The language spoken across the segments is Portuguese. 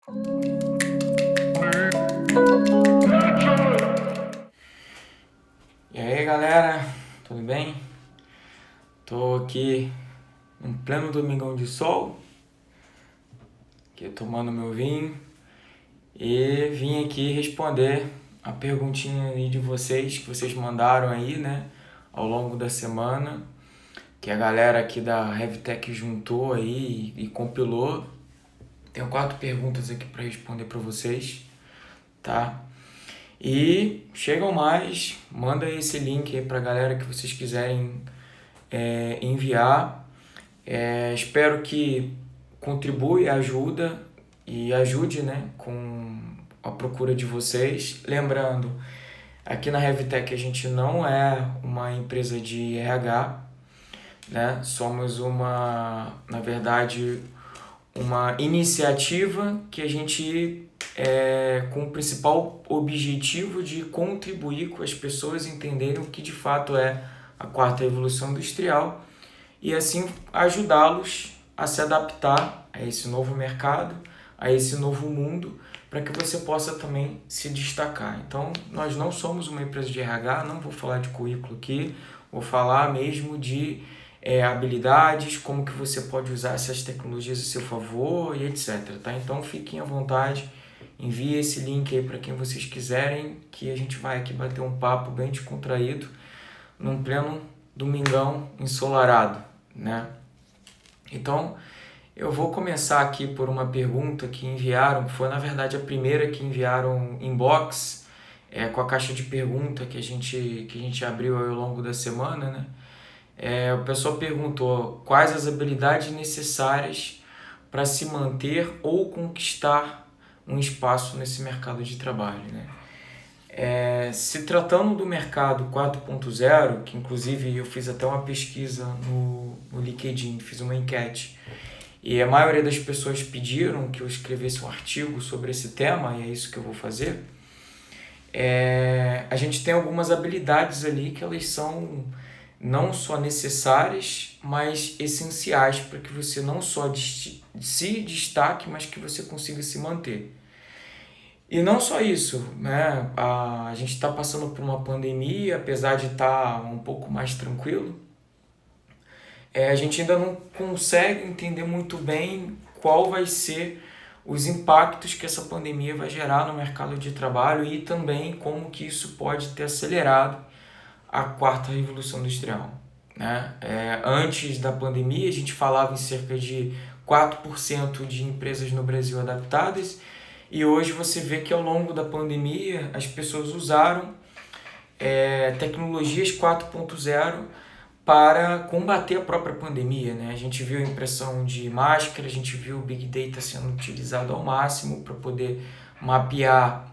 E aí galera, tudo bem? Tô aqui em pleno domingão de sol, aqui tomando meu vinho e vim aqui responder a perguntinha aí de vocês que vocês mandaram aí, né, ao longo da semana, que a galera aqui da RevTech juntou aí e compilou. Tenho 4 perguntas aqui para responder para vocês, tá? E chegam mais, manda aí esse link aí pra galera que vocês quiserem enviar. Espero que contribua, ajuda e ajude, né, com a procura de vocês. Lembrando, aqui na RevTech a gente não é uma empresa de RH, né? Somos na verdade, uma iniciativa que a gente com o principal objetivo de contribuir com as pessoas entenderem o que de fato é a quarta revolução industrial e assim ajudá-los a se adaptar a esse novo mercado, a esse novo mundo, para que você possa também se destacar. Então, nós não somos uma empresa de RH, não vou falar de currículo aqui, vou falar mesmo de habilidades, como que você pode usar essas tecnologias a seu favor e etc. Tá? Então, fiquem à vontade, envie esse link aí para quem vocês quiserem, que a gente vai aqui bater um papo bem descontraído, num pleno domingão ensolarado, né? Então, eu vou começar aqui por uma pergunta que enviaram, foi na verdade a primeira que enviaram inbox, com a caixa de pergunta que a gente abriu ao longo da semana, né? O pessoal perguntou quais as habilidades necessárias para se manter ou conquistar um espaço nesse mercado de trabalho, né? Se tratando do mercado 4.0, que inclusive eu fiz até uma pesquisa no LinkedIn, fiz uma enquete, e a maioria das pessoas pediram que eu escrevesse um artigo sobre esse tema, e é isso que eu vou fazer. A gente tem algumas habilidades ali que elas são não só necessárias, mas essenciais para que você não só se destaque, mas que você consiga se manter. E não só isso, né? A gente está passando por uma pandemia, apesar de estar um pouco mais tranquilo, a gente ainda não consegue entender muito bem qual vai ser os impactos que essa pandemia vai gerar no mercado de trabalho e também como que isso pode ter acelerado a quarta revolução industrial, né? Antes da pandemia, a gente falava em cerca de 4% de empresas no Brasil adaptadas, e hoje você vê que ao longo da pandemia as pessoas usaram tecnologias 4.0 para combater a própria pandemia, né? A gente viu a impressão de máscara, a gente viu o Big Data sendo utilizado ao máximo para poder mapear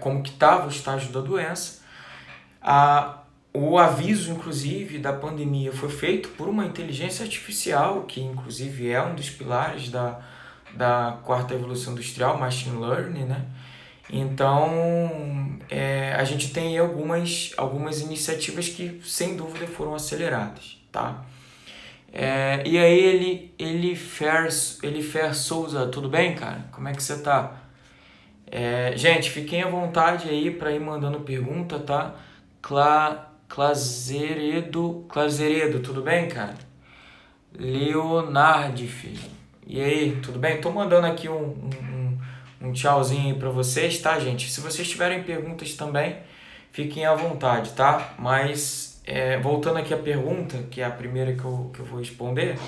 como que estava o estágio da doença. O aviso, inclusive, da pandemia foi feito por uma inteligência artificial, que inclusive é um dos pilares da quarta evolução industrial, Machine Learning, né? Então, a gente tem algumas iniciativas que, sem dúvida, foram aceleradas, tá? E aí, Elifer Souza, tudo bem, cara? Como é que você tá? Gente, fiquem à vontade aí para ir mandando pergunta, tá? Clazeredo, tudo bem, cara? Leonardo, filho. E aí, tudo bem? Tô mandando aqui um tchauzinho aí pra vocês, tá, gente? Se vocês tiverem perguntas também, fiquem à vontade, tá? Mas, voltando aqui à pergunta, que é a primeira que eu vou responder.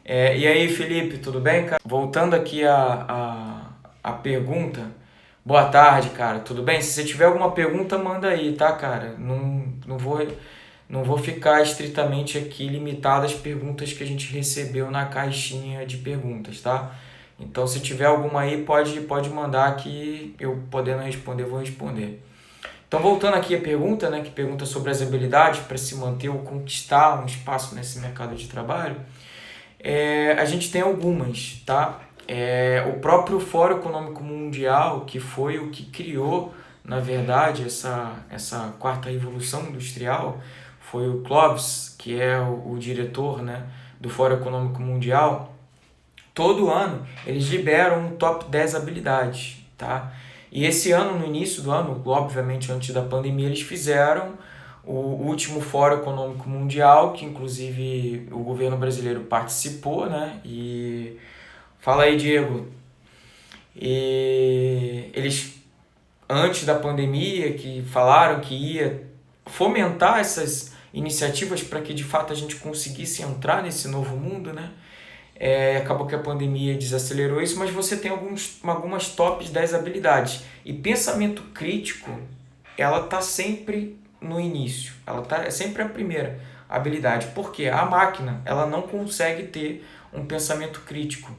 E aí, Felipe, tudo bem, cara? Voltando aqui a pergunta. Boa tarde, cara. Tudo bem? Se você tiver alguma pergunta, manda aí, tá, cara? Não vou ficar estritamente aqui limitado às perguntas que a gente recebeu na caixinha de perguntas, tá? Então, se tiver alguma aí, pode mandar que eu podendo responder, eu vou responder. Então, voltando aqui à pergunta, né, que pergunta sobre as habilidades para se manter ou conquistar um espaço nesse mercado de trabalho, a gente tem algumas, tá? O próprio Fórum Econômico Mundial, que foi o que criou, na verdade, essa quarta revolução industrial, foi o Clovis, que é o diretor, né, do Fórum Econômico Mundial, todo ano eles liberam um top 10 habilidades, tá? E esse ano, no início do ano, obviamente antes da pandemia, eles fizeram o último Fórum Econômico Mundial, que inclusive o governo brasileiro participou, né? E fala aí, Diego. E eles, antes da pandemia, que falaram que ia fomentar essas iniciativas para que de fato a gente conseguisse entrar nesse novo mundo, né? Acabou que a pandemia desacelerou isso, mas você tem algumas tops 10 habilidades. E pensamento crítico, ela tá sempre no início, é sempre a primeira habilidade, porque a máquina ela não consegue ter um pensamento crítico,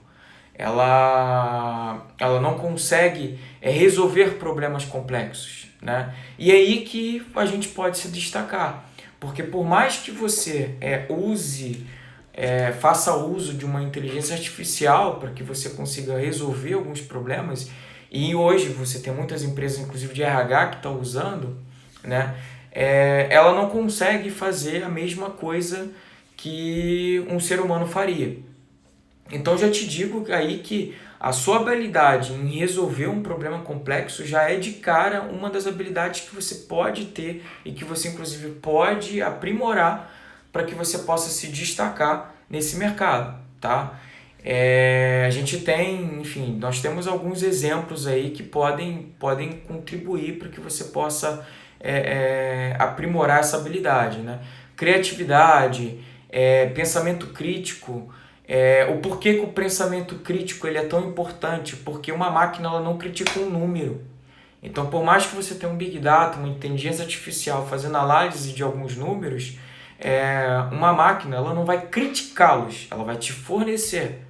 ela não consegue resolver problemas complexos, né? E é aí que a gente pode se destacar, porque por mais que você faça uso de uma inteligência artificial para que você consiga resolver alguns problemas, e hoje você tem muitas empresas, inclusive de RH, que estão usando, né? Ela não consegue fazer a mesma coisa que um ser humano faria. Então já te digo aí que a sua habilidade em resolver um problema complexo já é de cara uma das habilidades que você pode ter e que você inclusive pode aprimorar para que você possa se destacar nesse mercado, tá? A gente tem, enfim, nós temos alguns exemplos aí que podem contribuir para que você possa aprimorar essa habilidade, né? Criatividade, pensamento crítico. O porquê que o pensamento crítico ele é tão importante? Porque uma máquina ela não critica um número. Então, por mais que você tenha um Big Data, uma inteligência artificial fazendo análise de alguns números, uma máquina ela não vai criticá-los, ela vai te fornecer,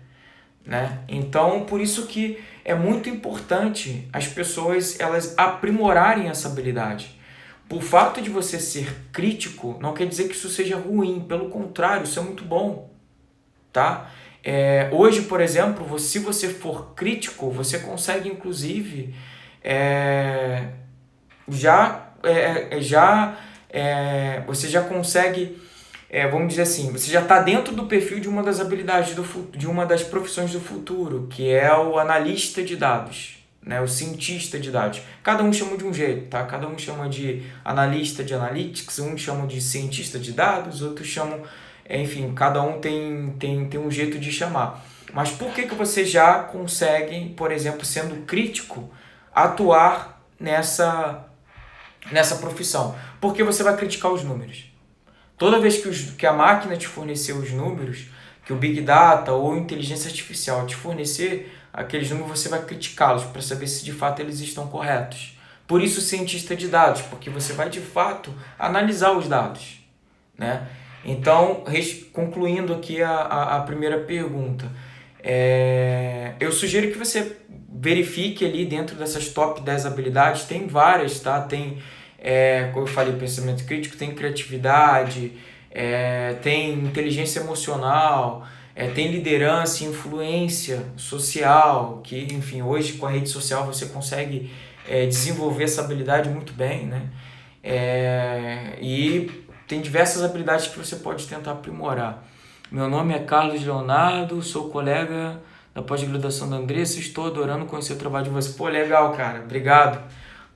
né? Então, por isso que é muito importante as pessoas elas aprimorarem essa habilidade. Por fato de você ser crítico, não quer dizer que isso seja ruim, pelo contrário, isso é muito bom, tá? Hoje, por exemplo, se você for crítico, você consegue, inclusive, você já consegue, vamos dizer assim, você já está dentro do perfil de uma das habilidades, de uma das profissões do futuro, que é o analista de dados, né? O cientista de dados. Cada um chama de um jeito, tá? Cada um chama de analista de analytics, um chama de cientista de dados, outros chamam, enfim, cada um tem um jeito de chamar. Mas por que você já consegue, por exemplo, sendo crítico, atuar nessa profissão? Porque você vai criticar os números. Toda vez que a máquina te fornecer os números, que o Big Data ou inteligência artificial te fornecer aqueles números, você vai criticá-los para saber se de fato eles estão corretos. Por isso, cientista de dados, porque você vai de fato analisar os dados, né? Então, concluindo aqui a primeira pergunta, eu sugiro que você verifique ali dentro dessas top 10 habilidades, tem várias, tá? Tem, como eu falei, pensamento crítico, tem criatividade, tem inteligência emocional, tem liderança e influência social, que, enfim, hoje com a rede social você consegue desenvolver essa habilidade muito bem, né? E tem diversas habilidades que você pode tentar aprimorar. Meu nome é Carlos Leonardo, sou colega da pós-graduação da Andressa, estou adorando conhecer o trabalho de você. Pô, legal, cara, obrigado.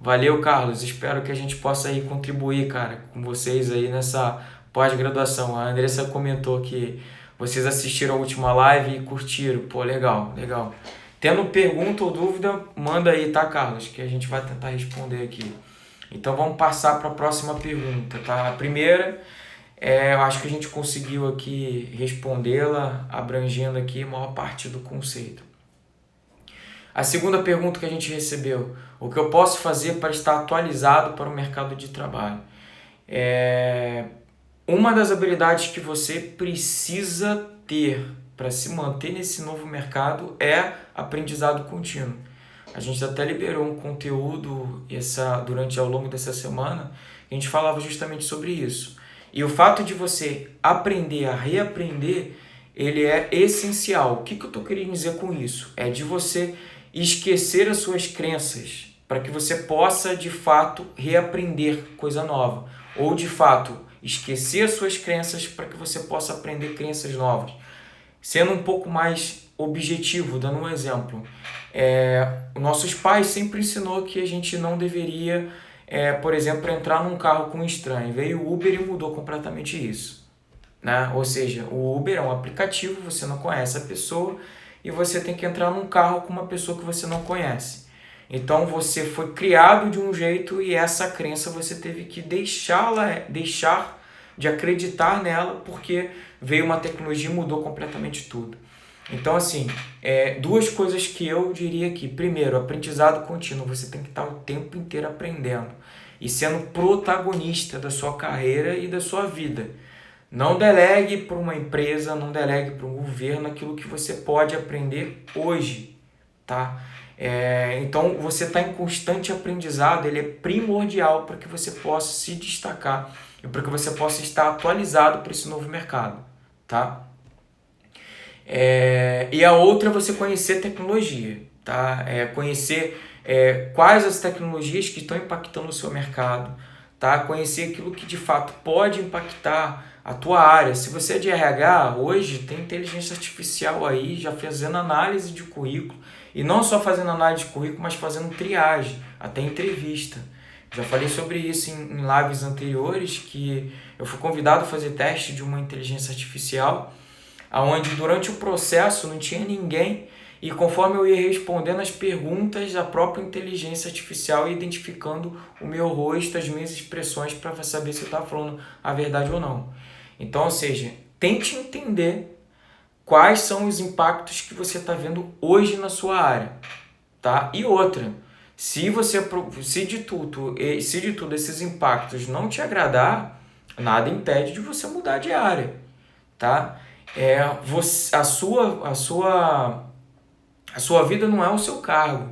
Valeu, Carlos, espero que a gente possa aí contribuir, cara, com vocês aí nessa pós-graduação. A Andressa comentou que vocês assistiram a última live e curtiram. Pô, legal, legal. Tendo pergunta ou dúvida, manda aí, tá, Carlos? Que a gente vai tentar responder aqui. Então vamos passar para a próxima pergunta, tá? A primeira, eu acho que a gente conseguiu aqui respondê-la, abrangendo aqui a maior parte do conceito. A segunda pergunta que a gente recebeu: o que eu posso fazer para estar atualizado para o mercado de trabalho? Uma das habilidades que você precisa ter para se manter nesse novo mercado é aprendizado contínuo. A gente até liberou um conteúdo ao longo dessa semana, a gente falava justamente sobre isso. E o fato de você aprender a reaprender, ele é essencial. O que eu estou querendo dizer com isso? É de você esquecer as suas crenças, para que você possa, de fato, reaprender coisa nova. Ou, de fato, esquecer as suas crenças para que você possa aprender crenças novas. Sendo um pouco mais objetivo, dando um exemplo. Nossos pais sempre ensinou que a gente não deveria, por exemplo, entrar num carro com um estranho. Veio o Uber e mudou completamente isso, né? Ou seja, o Uber é um aplicativo, você não conhece a pessoa e você tem que entrar num carro com uma pessoa que você não conhece. Então você foi criado de um jeito e essa crença você teve que deixar de acreditar nela porque veio uma tecnologia e mudou completamente tudo. Então, assim, duas coisas que eu diria aqui. Primeiro, aprendizado contínuo. Você tem que estar o tempo inteiro aprendendo e sendo protagonista da sua carreira e da sua vida. Não delegue para uma empresa, não delegue para um governo aquilo que você pode aprender hoje, tá? Então, você está em constante aprendizado, ele é primordial para que você possa se destacar e para que você possa estar atualizado para esse novo mercado, tá? E a outra é você conhecer tecnologia, tá? Conhecer quais as tecnologias que estão impactando o seu mercado, tá? Conhecer aquilo que de fato pode impactar a tua área. Se você é de RH, hoje tem inteligência artificial aí já fazendo análise de currículo, e não só fazendo análise de currículo, mas fazendo triagem, até entrevista. Já falei sobre isso em lives anteriores, que eu fui convidado a fazer teste de uma inteligência artificial, onde durante o processo não tinha ninguém e conforme eu ia respondendo as perguntas, a própria inteligência artificial ia identificando o meu rosto, as minhas expressões para saber se eu estava falando a verdade ou não. Então, ou seja, tente entender quais são os impactos que você está vendo hoje na sua área, tá? E outra, se de tudo esses impactos não te agradar, nada impede de você mudar de área, tá? A sua vida não é o seu cargo,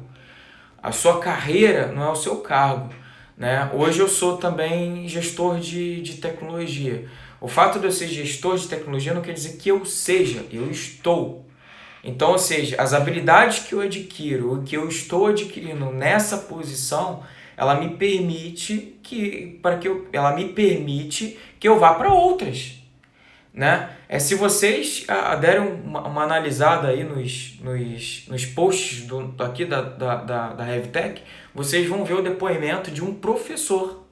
a sua carreira não é o seu cargo, né? Hoje eu sou também gestor de tecnologia. O fato de eu ser gestor de tecnologia não quer dizer que eu seja, eu estou. Então, ou seja, as habilidades que eu adquiro, o que eu estou adquirindo nessa posição, ela me permite que eu vá para outras, né? Se vocês derem uma analisada aí nos posts aqui da Revtech, vocês vão ver o depoimento de um professor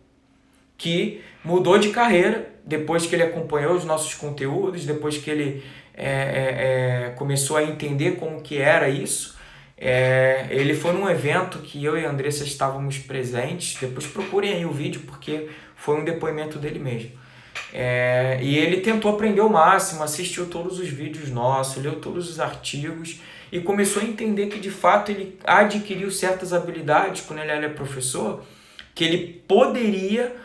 que mudou de carreira depois que ele acompanhou os nossos conteúdos, depois que ele começou a entender como que era isso. Ele foi num evento que eu e a Andressa estávamos presentes, depois procurem aí o vídeo porque foi um depoimento dele mesmo. E ele tentou aprender o máximo, assistiu todos os vídeos nossos, leu todos os artigos e começou a entender que de fato ele adquiriu certas habilidades quando ele era professor, que ele poderia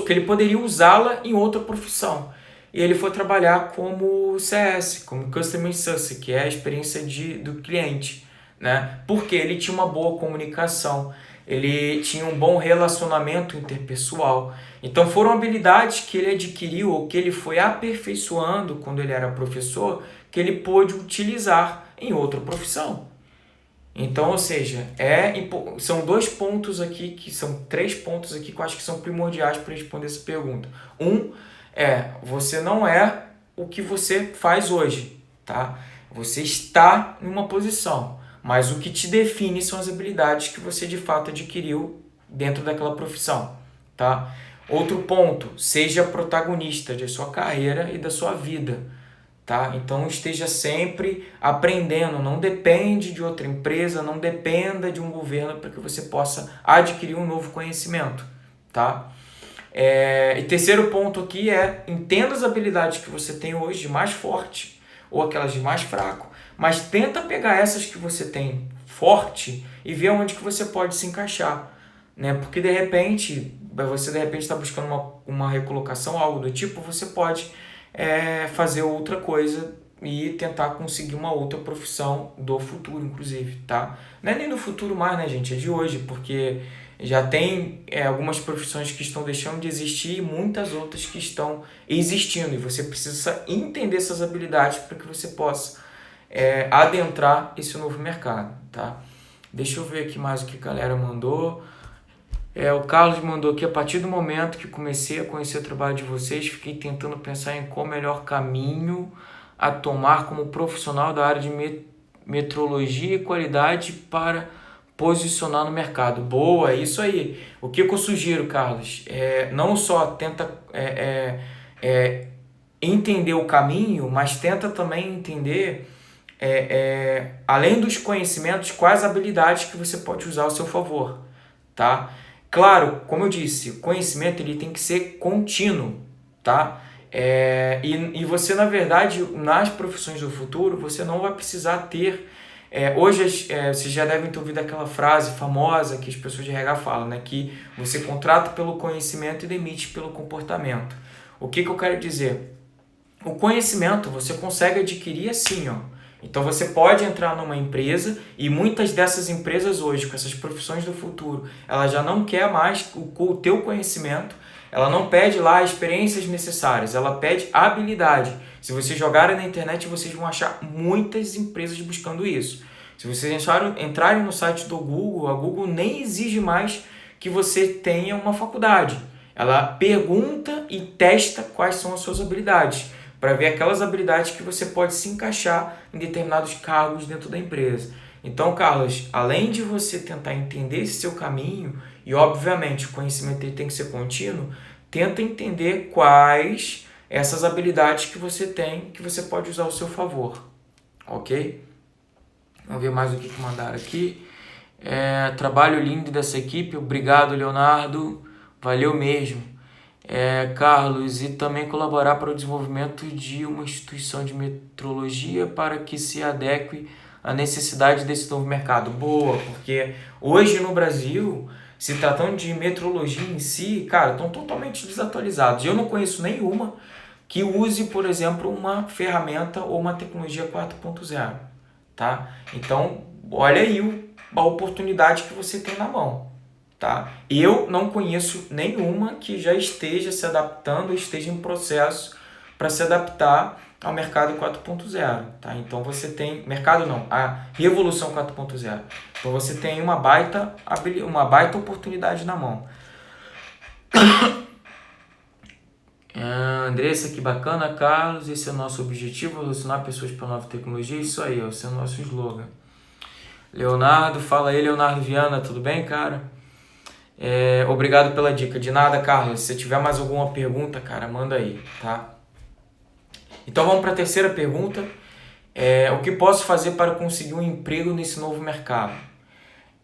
que ele poderia usá-la em outra profissão. E ele foi trabalhar como CS, como Customer Success, que é a experiência do cliente, né? Porque ele tinha uma boa comunicação, ele tinha um bom relacionamento interpessoal. Então foram habilidades que ele adquiriu ou que ele foi aperfeiçoando quando ele era professor, que ele pôde utilizar em outra profissão. Então, ou seja, são 2 pontos aqui, são 3 pontos aqui que eu acho que são primordiais para responder essa pergunta. Você não é o que você faz hoje, tá? Você está em uma posição, mas o que te define são as habilidades que você de fato adquiriu dentro daquela profissão, tá? Outro ponto, seja protagonista de sua carreira e da sua vida, tá? Então esteja sempre aprendendo, não depende de outra empresa, não dependa de um governo para que você possa adquirir um novo conhecimento, tá? E terceiro ponto aqui entenda as habilidades que você tem hoje de mais forte ou aquelas de mais fraco, mas tenta pegar essas que você tem forte e ver onde que você pode se encaixar, né? Porque de repente você está buscando uma recolocação, algo do tipo, você pode fazer outra coisa e tentar conseguir uma outra profissão do futuro, inclusive, tá? Não é nem do futuro mais, né, gente? É de hoje, porque já tem algumas profissões que estão deixando de existir e muitas outras que estão existindo. E você precisa entender essas habilidades para que você possa adentrar esse novo mercado, tá? Deixa eu ver aqui mais o que a galera mandou. O Carlos mandou aqui: a partir do momento que comecei a conhecer o trabalho de vocês, fiquei tentando pensar em qual o melhor caminho a tomar como profissional da área de metrologia e qualidade para posicionar no mercado. Boa, é isso aí. O que eu sugiro, Carlos, não só tenta entender o caminho, mas tenta também entender, além dos conhecimentos, quais habilidades que você pode usar ao seu favor, tá? Claro, como eu disse, o conhecimento ele tem que ser contínuo, tá? E você, na verdade, nas profissões do futuro, você não vai precisar ter... hoje, vocês já devem ter ouvido aquela frase famosa que as pessoas de RH falam, né? Que você contrata pelo conhecimento e demite pelo comportamento. O que eu quero dizer? O conhecimento você consegue adquirir assim, ó. Então você pode entrar numa empresa e muitas dessas empresas hoje, com essas profissões do futuro, ela já não quer mais o teu conhecimento, ela não pede lá as experiências necessárias, ela pede habilidade. Se vocês jogarem na internet, vocês vão achar muitas empresas buscando isso. Se vocês entrarem no site do Google, a Google nem exige mais que você tenha uma faculdade. Ela pergunta e testa quais são as suas habilidades, para ver aquelas habilidades que você pode se encaixar em determinados cargos dentro da empresa. Então, Carlos, além de você tentar entender esse seu caminho, e obviamente o conhecimento tem que ser contínuo, tenta entender quais essas habilidades que você tem, que você pode usar ao seu favor. Ok? Vamos ver mais o que mandaram aqui. Trabalho lindo dessa equipe. Obrigado, Leonardo. Valeu mesmo. Carlos, e também colaborar para o desenvolvimento de uma instituição de metrologia para que se adeque à necessidade desse novo mercado. Boa, porque hoje no Brasil, se tratando de metrologia em si, cara, estão totalmente desatualizados. Eu não conheço nenhuma que use, por exemplo, uma ferramenta ou uma tecnologia 4.0, tá? Então, olha aí a oportunidade que você tem na mão. Tá? Eu não conheço nenhuma que já esteja se adaptando, esteja em processo para se adaptar ao mercado 4.0. Tá? Então você tem... Mercado não, a revolução 4.0. Então você tem uma baita oportunidade na mão. Andressa, que bacana, Carlos. Esse é o nosso objetivo, relacionar pessoas para nova tecnologia. Isso aí, esse é o nosso slogan. Leonardo, fala aí, Leonardo Viana, tudo bem, cara? Obrigado pela dica. De nada, Carlos. Se tiver mais alguma pergunta, cara, manda aí, tá? Então vamos para a terceira pergunta. O que posso fazer para conseguir um emprego nesse novo mercado?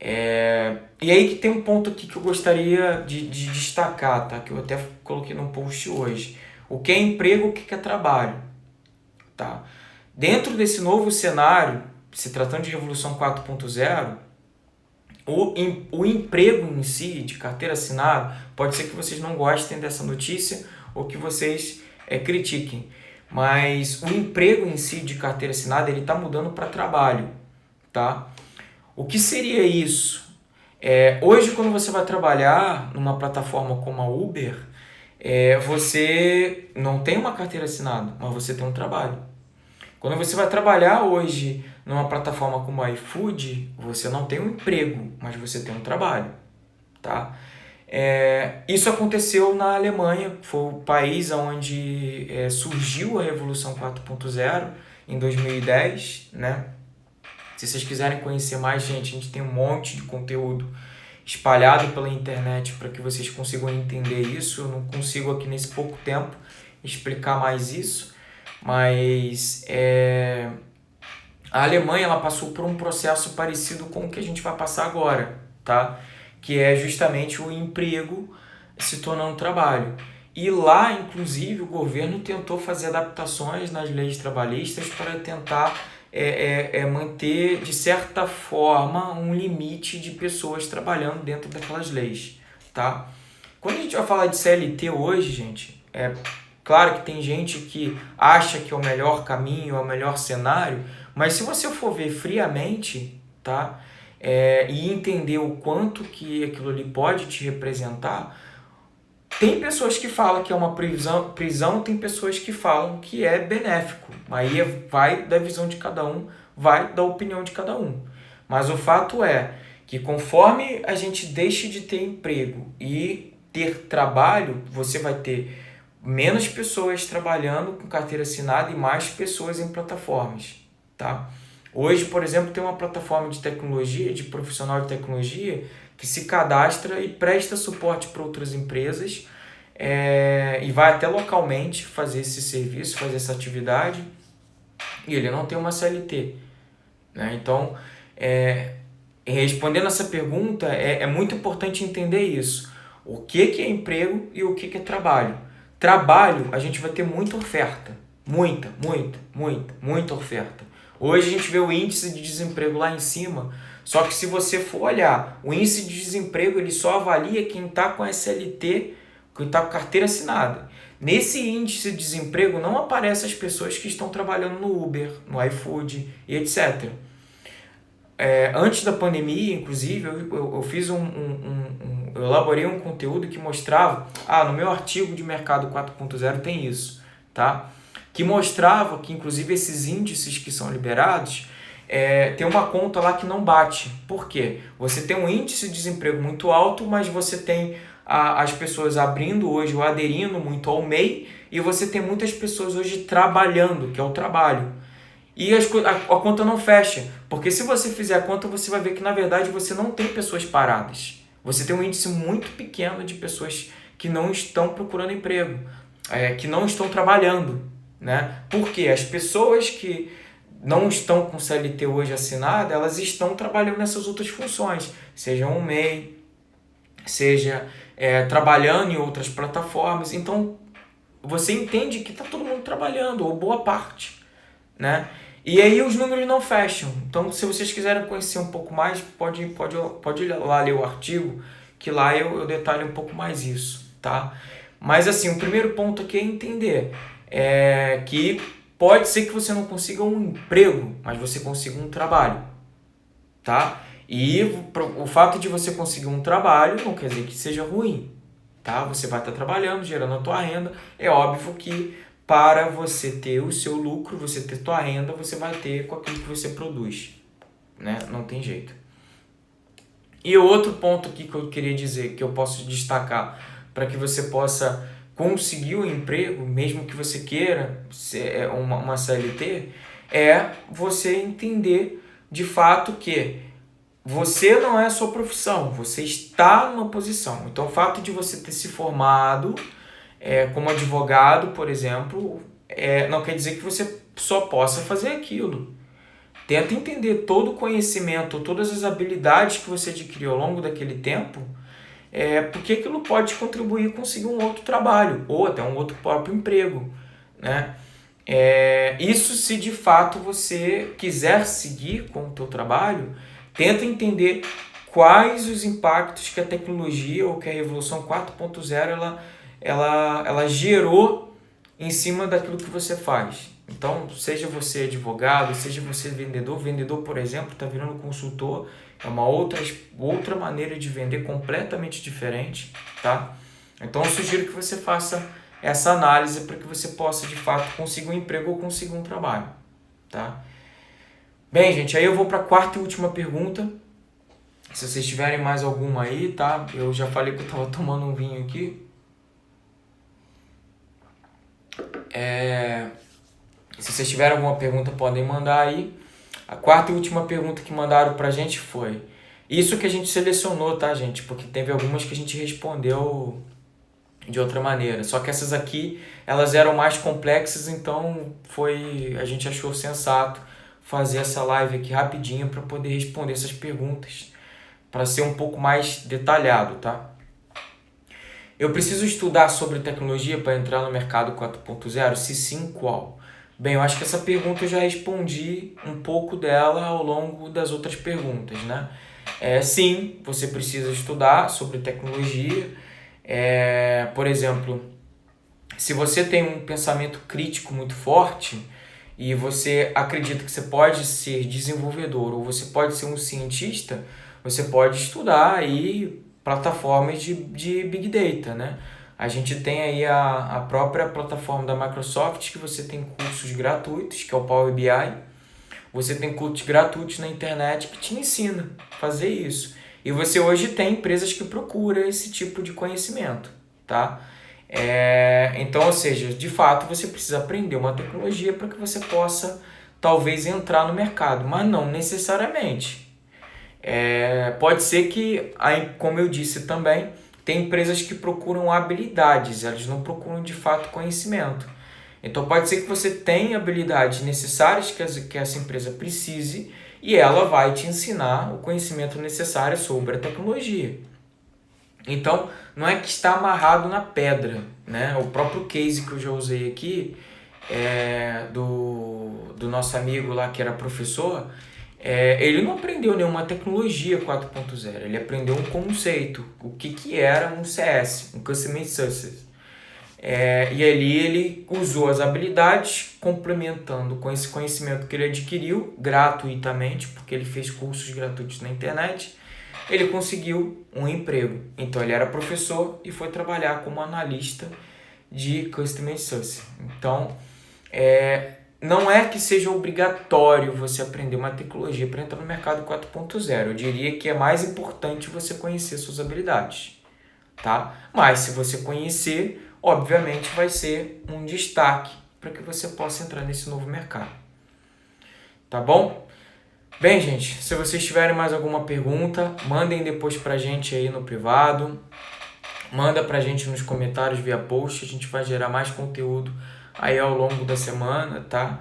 E aí que tem um ponto aqui que eu gostaria de destacar, tá? Que eu até coloquei no post hoje. O que é emprego, o que é trabalho, tá? Dentro desse novo cenário, se tratando de Revolução 4.0, o emprego em si, de carteira assinada, pode ser que vocês não gostem dessa notícia ou que vocês critiquem, mas o emprego em si de carteira assinada ele está mudando para trabalho, tá? O que seria isso? Hoje, quando você vai trabalhar numa plataforma como a Uber, você não tem uma carteira assinada, mas você tem um trabalho. Quando você vai trabalhar hoje numa plataforma como a iFood, você não tem um emprego, mas você tem um trabalho, tá? Isso aconteceu na Alemanha, foi o país onde surgiu a Revolução 4.0 em 2010, né? Se vocês quiserem conhecer mais, gente, a gente tem um monte de conteúdo espalhado pela internet para que vocês consigam entender isso. Eu não consigo aqui nesse pouco tempo explicar mais isso, mas a Alemanha ela passou por um processo parecido com o que a gente vai passar agora, tá? Que é justamente o emprego se tornando trabalho. E lá, inclusive, o governo tentou fazer adaptações nas leis trabalhistas para tentar manter, de certa forma, um limite de pessoas trabalhando dentro daquelas leis, tá? Quando a gente vai falar de CLT hoje, gente, claro que tem gente que acha que é o melhor caminho, é o melhor cenário, mas se você for ver friamente, tá? E entender o quanto que aquilo ali pode te representar, tem pessoas que falam que é uma prisão, tem pessoas que falam que é benéfico. Aí vai da visão de cada um, vai da opinião de cada um. Mas o fato é que conforme a gente deixe de ter emprego e ter trabalho, você vai ter menos pessoas trabalhando com carteira assinada e mais pessoas em plataformas, tá? Hoje, por exemplo, tem uma plataforma de tecnologia, de profissional de tecnologia, que se cadastra e presta suporte para outras empresas, e vai até localmente fazer esse serviço, fazer essa atividade, e ele não tem uma CLT, né? Então, respondendo essa pergunta, é muito importante entender isso. O que é emprego e o que é trabalho? Trabalho, a gente vai ter muita oferta. Muita oferta. Hoje a gente vê o índice de desemprego lá em cima, só que se você for olhar, o índice de desemprego ele só avalia quem está com SLT, quem está com carteira assinada. Nesse índice de desemprego não aparecem as pessoas que estão trabalhando no Uber, no iFood e etc. Antes da pandemia, inclusive, eu fiz eu elaborei um conteúdo que mostrava, no meu artigo de mercado 4.0 tem isso, tá? Que mostrava que, inclusive, esses índices que são liberados, tem uma conta lá que não bate. Por quê? Você tem um índice de desemprego muito alto, mas você tem as pessoas abrindo hoje ou aderindo muito ao MEI, e você tem muitas pessoas hoje trabalhando, que é o trabalho. E a conta não fecha, porque se você fizer a conta, você vai ver que, na verdade, você não tem pessoas paradas. Você tem um índice muito pequeno de pessoas que não estão procurando emprego, que não estão trabalhando, né? Porque as pessoas que não estão com CLT hoje assinada, elas estão trabalhando nessas outras funções, seja um MEI, seja trabalhando em outras plataformas. Então, você entende que está todo mundo trabalhando, ou boa parte, né? E aí os números não fecham. Então, se vocês quiserem conhecer um pouco mais, pode ir lá ler o artigo, que lá eu detalho um pouco mais isso, tá? Mas assim, o primeiro ponto aqui é entender que pode ser que você não consiga um emprego, mas você consiga um trabalho, tá? E o fato de você conseguir um trabalho não quer dizer que seja ruim, tá? Você vai estar trabalhando, gerando a tua renda. É óbvio que para você ter o seu lucro, você ter tua renda, você vai ter com aquilo que você produz, né? Não tem jeito. E outro ponto aqui que eu queria dizer, que eu posso destacar, para que você possa conseguir um emprego, mesmo que você queira uma CLT, é você entender de fato que você não é a sua profissão, você está numa posição. Então, o fato de você ter se formado como advogado, por exemplo, não quer dizer que você só possa fazer aquilo. Tenta entender todo o conhecimento, todas as habilidades que você adquiriu ao longo daquele tempo, porque aquilo pode contribuir com conseguir um outro trabalho, ou até um outro próprio emprego, né? Isso se de fato você quiser seguir com o teu trabalho, tenta entender quais os impactos que a tecnologia ou que a Revolução 4.0 ela gerou em cima daquilo que você faz. Então, seja você advogado, seja você vendedor, por exemplo, está virando consultor, é uma outra maneira de vender completamente diferente, tá? Então, eu sugiro que você faça essa análise para que você possa, de fato, conseguir um emprego ou conseguir um trabalho, tá? Bem, gente, aí eu vou para a quarta e última pergunta. Se vocês tiverem mais alguma aí, tá? Eu já falei que eu estava tomando um vinho aqui. Se vocês tiverem alguma pergunta, podem mandar aí. A quarta e última pergunta que mandaram pra gente foi... Isso que a gente selecionou, tá, gente? Porque teve algumas que a gente respondeu de outra maneira. Só que essas aqui, elas eram mais complexas, então a gente achou sensato fazer essa live aqui rapidinho para poder responder essas perguntas, para ser um pouco mais detalhado, tá? Eu preciso estudar sobre tecnologia para entrar no mercado 4.0? Se sim, qual? Bem, eu acho que essa pergunta eu já respondi um pouco dela ao longo das outras perguntas, né? Sim, você precisa estudar sobre tecnologia. Por exemplo, se você tem um pensamento crítico muito forte e você acredita que você pode ser desenvolvedor ou você pode ser um cientista, você pode estudar aí plataformas de Big Data, né? A gente tem aí a própria plataforma da Microsoft, que você tem cursos gratuitos, que é o Power BI. Você tem cursos gratuitos na internet que te ensina a fazer isso. E você hoje tem empresas que procuram esse tipo de conhecimento, tá? Então, ou seja, de fato você precisa aprender uma tecnologia para que você possa talvez entrar no mercado, mas não necessariamente. Pode ser que, aí, como eu disse também, tem empresas que procuram habilidades, elas não procuram de fato conhecimento. Então pode ser que você tenha habilidades necessárias que essa empresa precise e ela vai te ensinar o conhecimento necessário sobre a tecnologia. Então não é que está amarrado na pedra, né? O próprio case que eu já usei aqui do nosso amigo lá que era professor, ele não aprendeu nenhuma tecnologia 4.0, ele aprendeu um conceito, o que era um CS, um Customer Success. E ali ele usou as habilidades, complementando com esse conhecimento que ele adquiriu gratuitamente, porque ele fez cursos gratuitos na internet, ele conseguiu um emprego. Então ele era professor e foi trabalhar como analista de Customer Success. Então, não é que seja obrigatório você aprender uma tecnologia para entrar no mercado 4.0. Eu diria que é mais importante você conhecer suas habilidades, tá? Mas se você conhecer, obviamente vai ser um destaque para que você possa entrar nesse novo mercado. Tá bom? Bem, gente, se vocês tiverem mais alguma pergunta, mandem depois para a gente aí no privado. Manda para a gente nos comentários via post, a gente vai gerar mais conteúdo aí ao longo da semana, tá?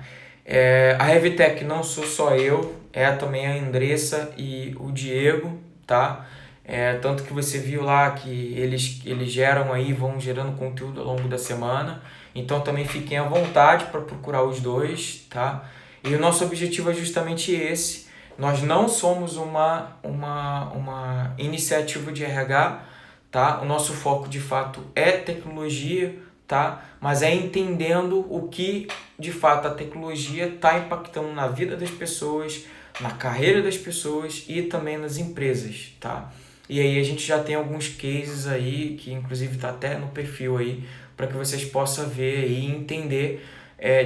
A Revtech não sou só eu, é também a Andressa e o Diego, tá? Tanto que você viu lá que eles geram aí, vão gerando conteúdo ao longo da semana. Então também fiquem à vontade para procurar os dois, tá? E o nosso objetivo é justamente esse. Nós não somos uma iniciativa de RH, tá? O nosso foco de fato é tecnologia, tá? Mas é entendendo o que de fato a tecnologia está impactando na vida das pessoas, na carreira das pessoas e também nas empresas, tá? E aí a gente já tem alguns cases aí, que inclusive está até no perfil aí, para que vocês possam ver e entender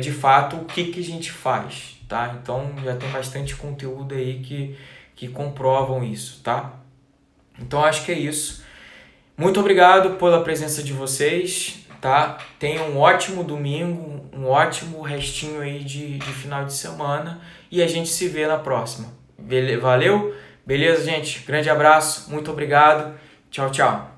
de fato o que a gente faz, tá? Então já tem bastante conteúdo aí que comprovam isso, tá? Então acho que é isso. Muito obrigado pela presença de vocês, tá? Tenham um ótimo domingo, um ótimo restinho aí de final de semana e a gente se vê na próxima. Valeu? Beleza, gente? Grande abraço, muito obrigado. Tchau, tchau.